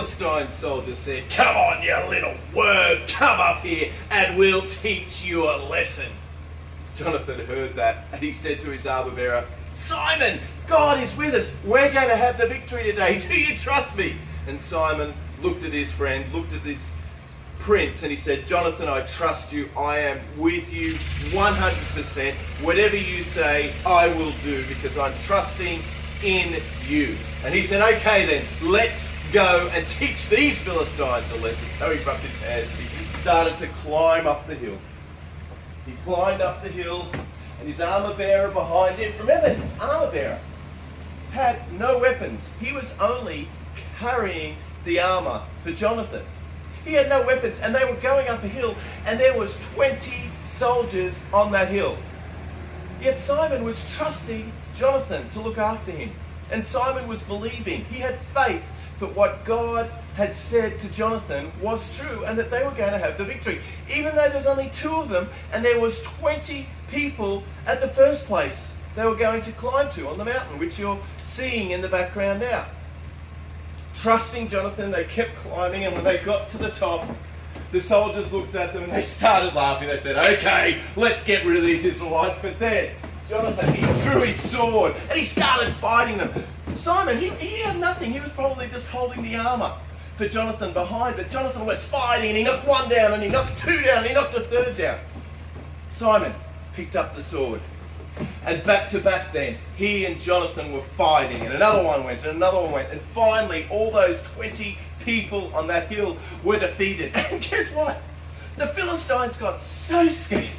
Philistine soldier said, "Come on, you little worm, come up here and we'll teach you a lesson." Johnathan heard that and he said to his armor bearer, "Simon, God is with us. We're going to have the victory today. Do you trust me?" And Simon looked at his friend, looked at his prince, and he said, "Johnathan, I trust you. I am with you 100%. Whatever you say, I will do because I'm trusting in you." And he said, "Okay then, let's go and teach these Philistines a lesson." So he rubbed his hands and he started to climb up the hill. He climbed up the hill and his armor bearer behind him. Remember, his armor bearer had no weapons. He was only carrying the armor for Johnathan. He had no weapons and they were going up a hill and there was 20 soldiers on that hill. Yet Simon was trusting Johnathan to look after him. And Simon was believing. He had faith that what God had said to Johnathan was true and that they were going to have the victory. Even though there's only 2 of them and there was 20 people at the first place they were going to climb to on the mountain, which you're seeing in the background now. Trusting Johnathan, they kept climbing, and when they got to the top, the soldiers looked at them and they started laughing. They said, "Okay, let's get rid of these Israelites." But then Johnathan, he drew his sword and he started fighting them. Simon, he had nothing. He was probably just holding the armor for Johnathan behind, but Johnathan was fighting and he knocked 1 down and he knocked 2 down and he knocked a 3rd down. Simon picked up the sword. And back to back then, he and Johnathan were fighting, and another one went, and another one went, and finally all those 20 people on that hill were defeated. And guess what? The Philistines got so scared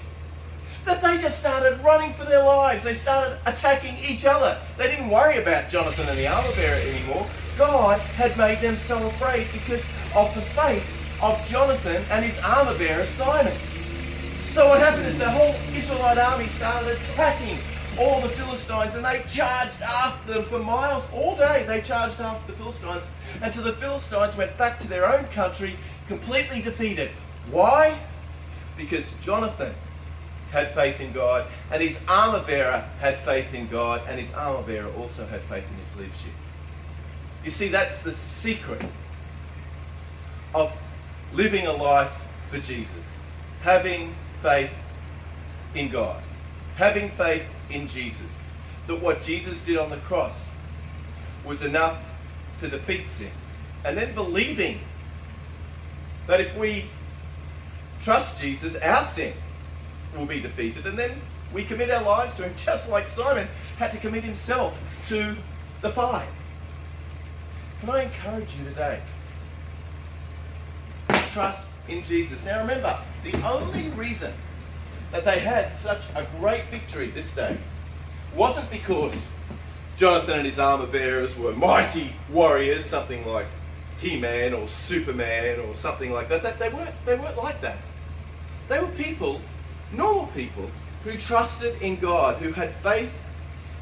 that they just started running for their lives. They started attacking each other. They didn't worry about Johnathan and the armor bearer anymore. God had made them so afraid because of the faith of Johnathan and his armor bearer Simon. So what happened is the whole Israelite army started attacking all the Philistines, and they charged after them for miles. All day they charged after the Philistines until the Philistines went back to their own country completely defeated. Why? Because Johnathan had faith in God and his armor bearer had faith in God, and his armor bearer also had faith in his leadership. You see, that's the secret of living a life for Jesus. Having faith in God. Having faith in Jesus. That what Jesus did on the cross was enough to defeat sin. And then believing that if we trust Jesus, our sin will be defeated. And then we commit our lives to him, just like Simon had to commit himself to the fire. Can I encourage you today? Trust in Jesus. Now remember, the only reason that they had such a great victory this day wasn't because Johnathan and his armor bearers were mighty warriors, something like He-Man or Superman or something like that. They weren't like that. They were people, normal people, who trusted in God, who had faith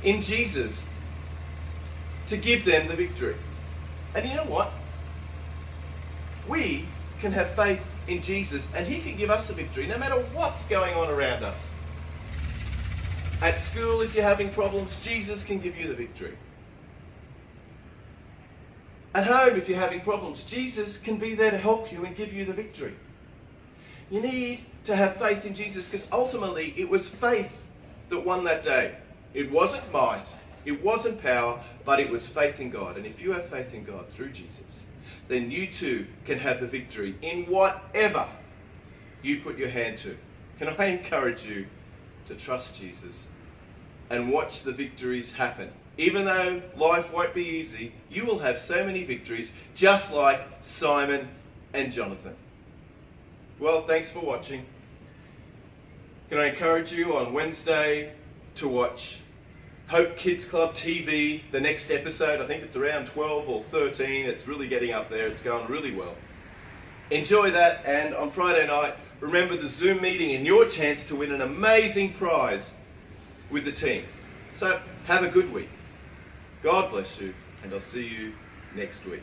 in Jesus to give them the victory. And you know what? We can have faith in Jesus and he can give us a victory no matter what's going on around us. At school, if you're having problems, Jesus can give you the victory. At home, if you're having problems, Jesus can be there to help you and give you the victory. You need to have faith in Jesus because ultimately it was faith that won that day. It wasn't might, it wasn't power, but it was faith in God. And if you have faith in God through Jesus, then you too can have the victory in whatever you put your hand to. Can I encourage you to trust Jesus and watch the victories happen? Even though life won't be easy, you will have so many victories, just like Simon and Johnathan. Well, thanks for watching. Can I encourage you on Wednesday to watch Hope Kids Club TV, the next episode. I think it's around 12 or 13. It's really getting up there. It's going really well. Enjoy that, and on Friday night, remember the Zoom meeting and your chance to win an amazing prize with the team. So have a good week. God bless you, and I'll see you next week.